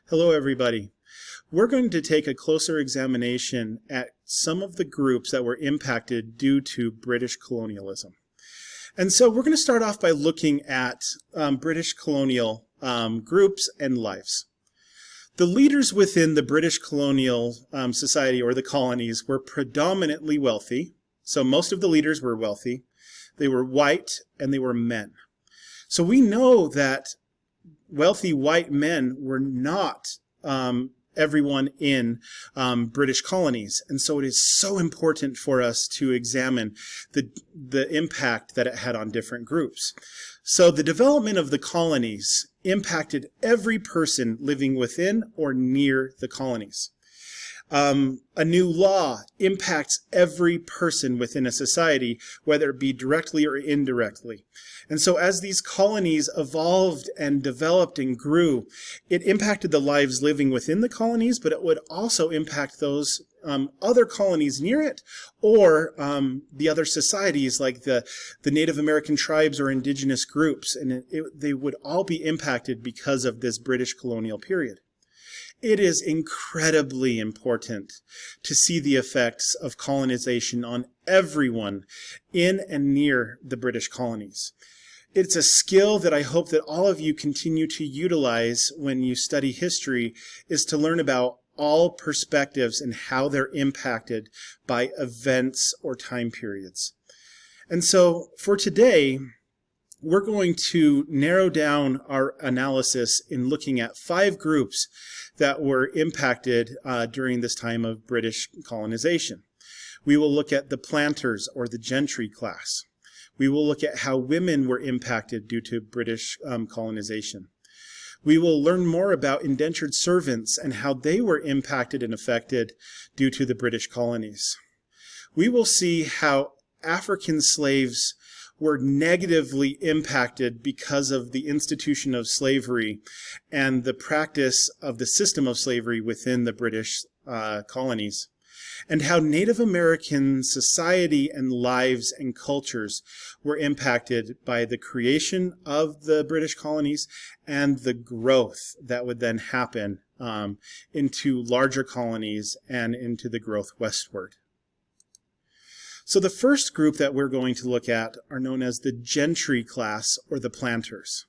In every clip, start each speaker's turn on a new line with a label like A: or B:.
A: Hello, everybody. We're going to take a closer examination at some of the groups that were impacted due to British colonialism. And so we're going to start off by looking at British colonial groups and lives. The leaders within the British colonial society, or the colonies, were predominantly wealthy. So most of the leaders were wealthy. They were white and they were men. So we know that wealthy white men were not everyone in British colonies. And so it is so important for us to examine the impact that it had on different groups. So the development of the colonies impacted every person living within or near the colonies. A new law impacts every person within a society, whether it be directly or indirectly. And so as these colonies evolved and developed and grew, it impacted the lives living within the colonies, but it would also impact those other colonies near it, or the other societies like the Native American tribes or indigenous groups. And they would all be impacted because of this British colonial period. It is incredibly important to see the effects of colonization on everyone in and near the British colonies. It's a skill that I hope that all of you continue to utilize when you study history, is to learn about all perspectives and how they're impacted by events or time periods. And so for today, we're going to narrow down our analysis in looking at 5 groups that were impacted during this time of British colonization. We will look at the planters, or the gentry class. We will look at how women were impacted due to British colonization. We will learn more about indentured servants and how they were impacted and affected due to the British colonies. We will see how African slaves were negatively impacted because of the institution of slavery and the practice of the system of slavery within the British colonies, and how Native American society and lives and cultures were impacted by the creation of the British colonies and the growth that would then happen into larger colonies and into the growth westward. So the first group that we're going to look at are known as the gentry class, or the planters.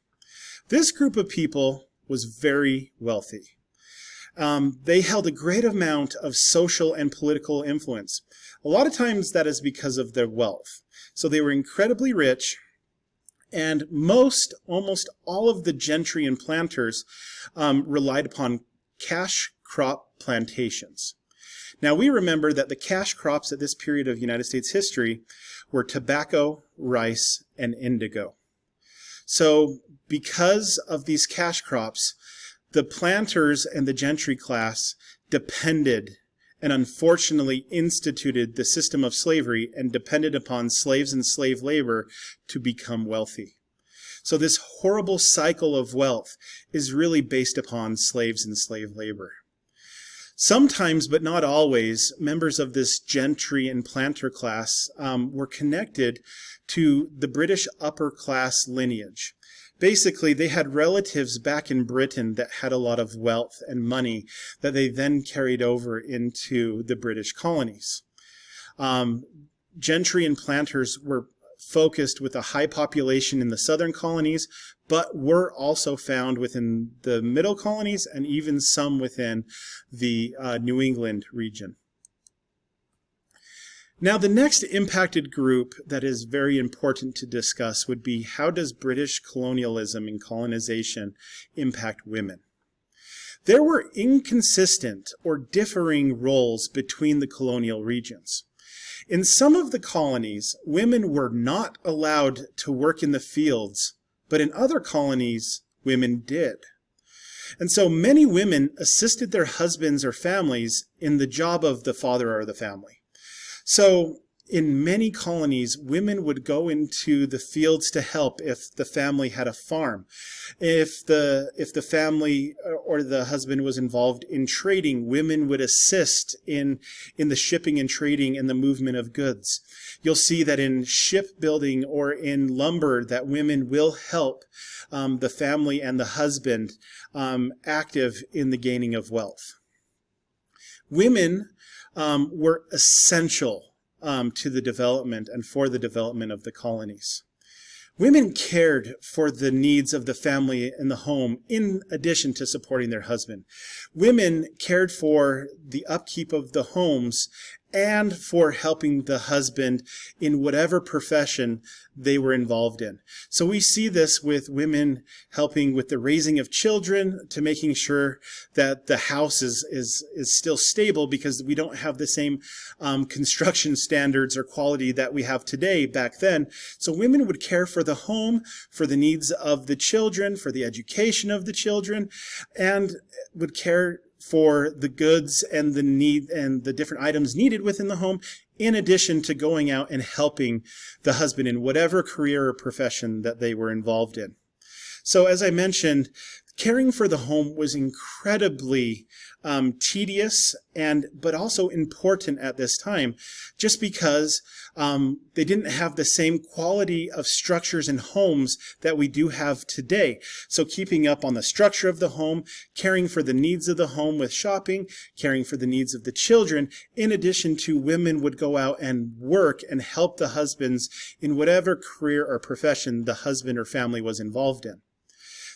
A: This group of people was very wealthy. They held a great amount of social and political influence. A lot of times that is because of their wealth. So they were incredibly rich, and almost all of the gentry and planters relied upon cash crop plantations. Now, we remember that the cash crops at this period of United States history were tobacco, rice, and indigo. So because of these cash crops, the planters and the gentry class depended and unfortunately instituted the system of slavery and depended upon slaves and slave labor to become wealthy. So this horrible cycle of wealth is really based upon slaves and slave labor. Sometimes, but not always, members of this gentry and planter class were connected to the British upper class lineage. Basically, they had relatives back in Britain that had a lot of wealth and money that they then carried over into the British colonies. Gentry and planters were focused with a high population in the southern colonies, but were also found within the middle colonies and even some within the New England region. Now, the next impacted group that is very important to discuss would be, how does British colonialism and colonization impact women? There were inconsistent or differing roles between the colonial regions. In some of the colonies, women were not allowed to work in the fields, but in other colonies, women did. And so many women assisted their husbands or families in the job of the father or the family. So in many colonies, women would go into the fields to help if the family had a farm. If the family or the husband was involved in trading, women would assist in the shipping and trading and the movement of goods. You'll see that in shipbuilding or in lumber that women will help the family and the husband active in the gaining of wealth. Women were essential to the development and for the development of the colonies. Women cared for the needs of the family and the home in addition to supporting their husband. Women cared for the upkeep of the homes and for helping the husband in whatever profession they were involved in. So we see this with women helping with the raising of children to making sure that the house is still stable, because we don't have the same construction standards or quality that we have today back then. So women would care for the home, for the needs of the children, for the education of the children, and would care for the goods and the different items needed within the home, in addition to going out and helping the husband in whatever career or profession that they were involved in. So as I mentioned, caring for the home was incredibly tedious but also important at this time, just because they didn't have the same quality of structures and homes that we do have today. So keeping up on the structure of the home, caring for the needs of the home with shopping, caring for the needs of the children, in addition to women would go out and work and help the husbands in whatever career or profession the husband or family was involved in.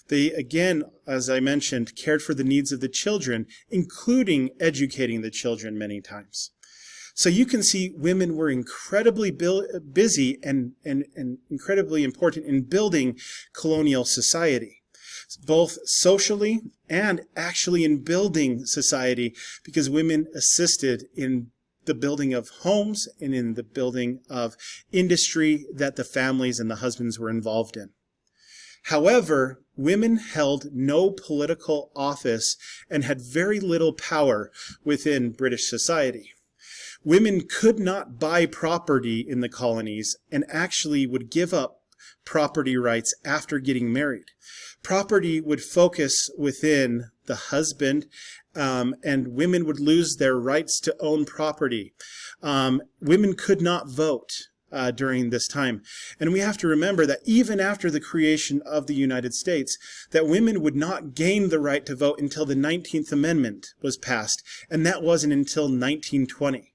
A: They, again, as I mentioned, cared for the needs of the children, including educating the children many times. So you can see women were incredibly busy and incredibly important in building colonial society, both socially and actually in building society, because women assisted in the building of homes and in the building of industry that the families and the husbands were involved in. However, women held no political office and had very little power within British society. Women could not buy property in the colonies and actually would give up property rights after getting married. Property would focus within the husband, and women would lose their rights to own property. Women could not vote during this time. And we have to remember that even after the creation of the United States, that women would not gain the right to vote until the 19th Amendment was passed, and that wasn't until 1920.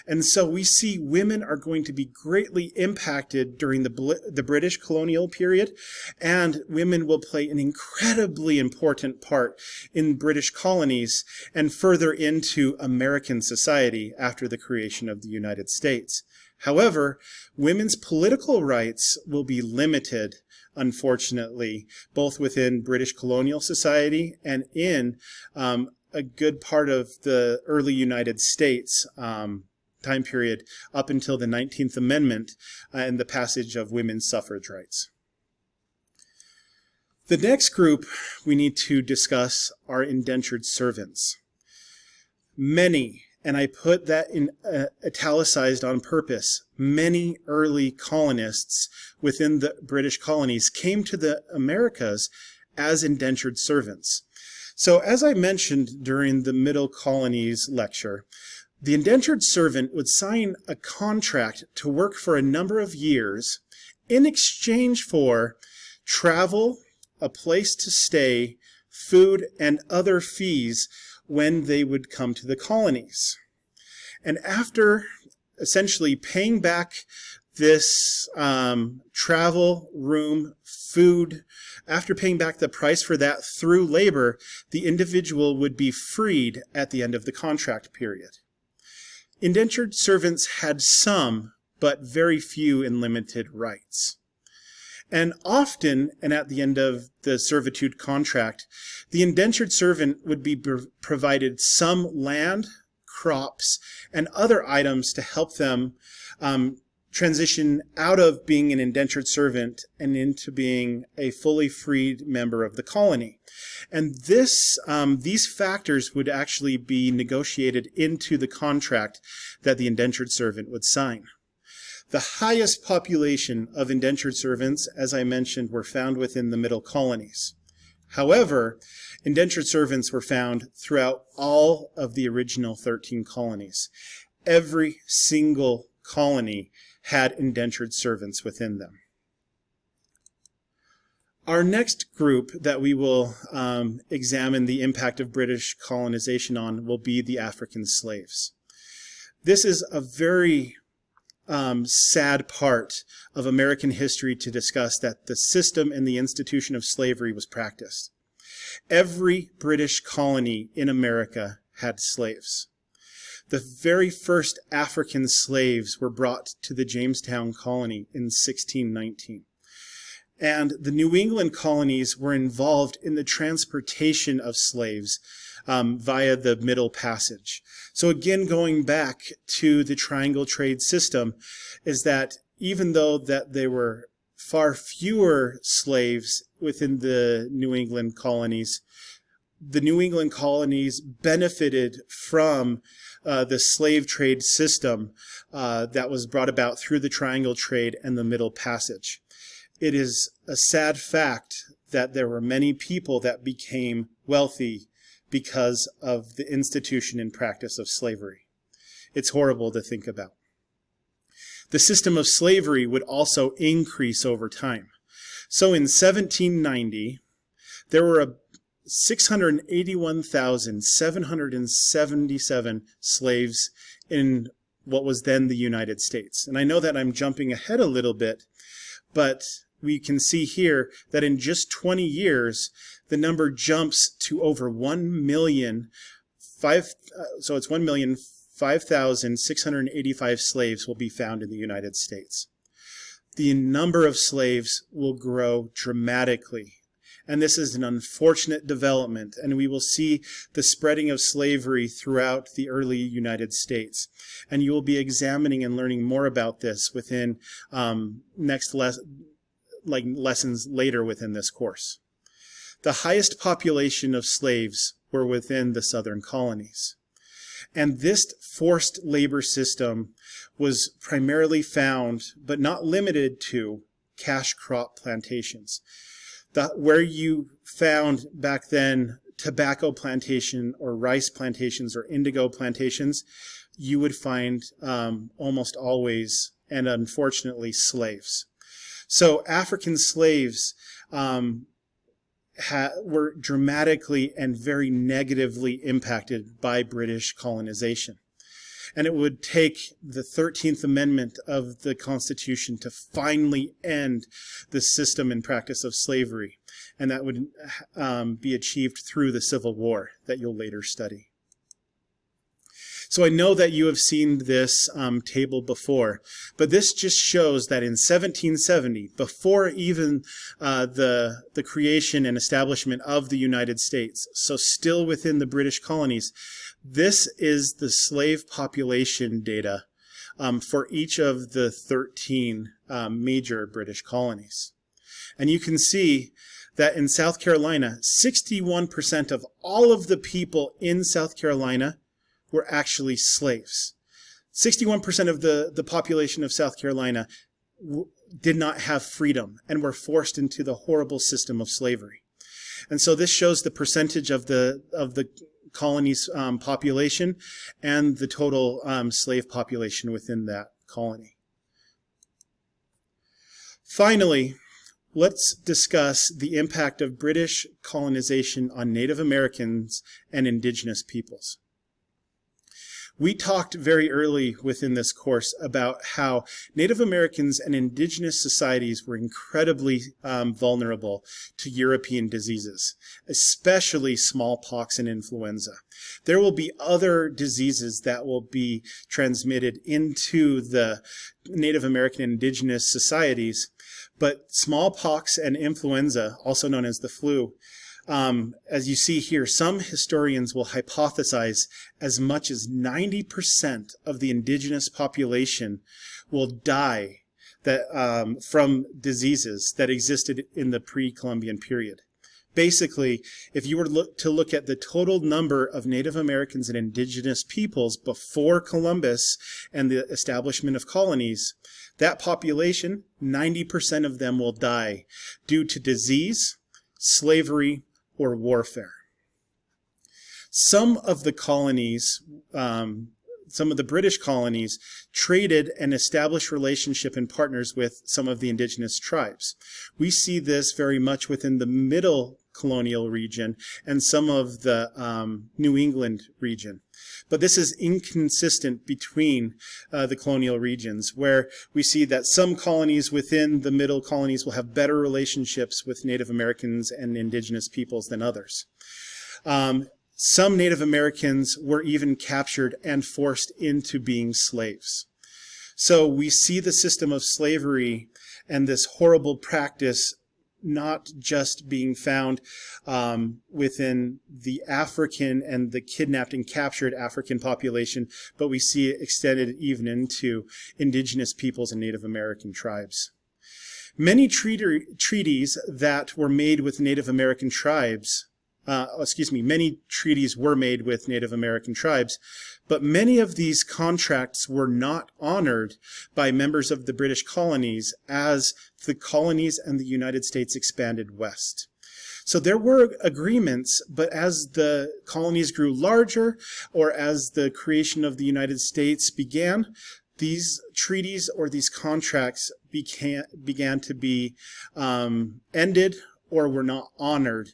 A: And so we see women are going to be greatly impacted during the British colonial period, and women will play an incredibly important part in British colonies and further into American society after the creation of the United States. However, women's political rights will be limited, unfortunately, both within British colonial society and in a good part of the early United States time period up until the 19th Amendment and the passage of women's suffrage rights. The next group we need to discuss are indentured servants. Many, and I put that in italicized on purpose, many early colonists within the British colonies came to the Americas as indentured servants. So as I mentioned during the Middle Colonies lecture, the indentured servant would sign a contract to work for a number of years in exchange for travel, a place to stay, food, and other fees when they would come to the colonies. And after essentially paying back this travel, room, food, after paying back the price for that through labor, the individual would be freed at the end of the contract period. Indentured servants had some, but very few and limited rights. And often, and at the end of the servitude contract, the indentured servant would be provided some land, crops, and other items to help them transition out of being an indentured servant and into being a fully freed member of the colony. And these factors would actually be negotiated into the contract that the indentured servant would sign. The highest population of indentured servants, as I mentioned, were found within the middle colonies. However, indentured servants were found throughout all of the original 13 colonies. Every single colony had indentured servants within them. Our next group that we will examine the impact of British colonization on will be the African slaves. This is a very sad part of American history to discuss, that the system and the institution of slavery was practiced. Every British colony in America had slaves. The very first African slaves were brought to the Jamestown colony in 1619. And the New England colonies were involved in the transportation of slaves via the Middle Passage. So again, going back to the triangle trade system, is that even though that there were far fewer slaves within the New England colonies benefited from the slave trade system that was brought about through the triangle trade and the Middle Passage. It is a sad fact that there were many people that became wealthy because of the institution and practice of slavery. It's horrible to think about. The system of slavery would also increase over time. So in 1790, there were 681,777 slaves in what was then the United States. And I know that I'm jumping ahead a little bit, but we can see here that in just 20 years, the number jumps to over 1,005,685 slaves will be found in the United States. The number of slaves will grow dramatically. And this is an unfortunate development, and we will see the spreading of slavery throughout the early United States. And you will be examining and learning more about this within lessons later within this course. The highest population of slaves were within the southern colonies. And this forced labor system was primarily found, but not limited to, cash crop plantations. Where you found back then tobacco plantation or rice plantations or indigo plantations, you would find almost always, and unfortunately, slaves. So African slaves were dramatically and very negatively impacted by British colonization. And it would take the 13th Amendment of the Constitution to finally end the system and practice of slavery. And that would be achieved through the Civil War that you'll later study. So I know that you have seen this table before, but this just shows that in 1770, before even the creation and establishment of the United States, so still within the British colonies, this is the slave population data for each of the 13 major British colonies. And you can see that in South Carolina, 61% of all of the people in South Carolina were actually slaves. 61% of the population of South Carolina did not have freedom and were forced into the horrible system of slavery. And so this shows the percentage of the colony's population and the total slave population within that colony. Finally, let's discuss the impact of British colonization on Native Americans and indigenous peoples. We talked very early within this course about how Native Americans and indigenous societies were incredibly vulnerable to European diseases, especially smallpox and influenza. There will be other diseases that will be transmitted into the Native American and indigenous societies, but smallpox and influenza, also known as the flu, as you see here, some historians will hypothesize as much as 90% of the indigenous population will die from diseases that existed in the pre-Columbian period. Basically, if you were to look at the total number of Native Americans and indigenous peoples before Columbus and the establishment of colonies, that population, 90% of them will die due to disease, slavery, or warfare. Some of the colonies, some of the British colonies, traded and established relationship and partners with some of the indigenous tribes. We see this very much within the middle colonial region and some of the New England region. But this is inconsistent between the colonial regions, where we see that some colonies within the middle colonies will have better relationships with Native Americans and indigenous peoples than others. Some Native Americans were even captured and forced into being slaves. So we see the system of slavery and this horrible practice not just being found within the African and the kidnapped and captured African population, but we see it extended even into indigenous peoples and Native American tribes. Many treaties that were made with Native American tribes, many treaties were made with Native American tribes, but many of these contracts were not honored by members of the British colonies as the colonies and the United States expanded west. So there were agreements, but as the colonies grew larger, or as the creation of the United States began, these treaties or these contracts began to be ended or were not honored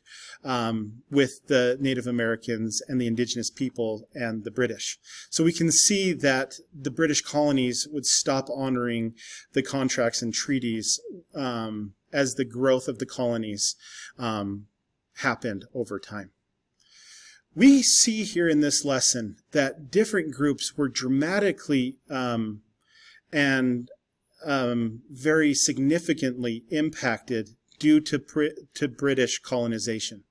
A: with the Native Americans and the indigenous people and the British. So we can see that the British colonies would stop honoring the contracts and treaties as the growth of the colonies happened over time. We see here in this lesson that different groups were dramatically and very significantly impacted due to British colonization.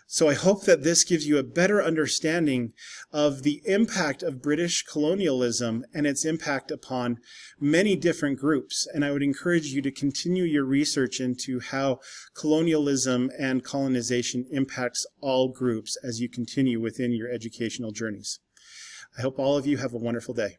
A: So I hope that this gives you a better understanding of the impact of British colonialism and its impact upon many different groups. And I would encourage you to continue your research into how colonialism and colonization impacts all groups as you continue within your educational journeys. I hope all of you have a wonderful day.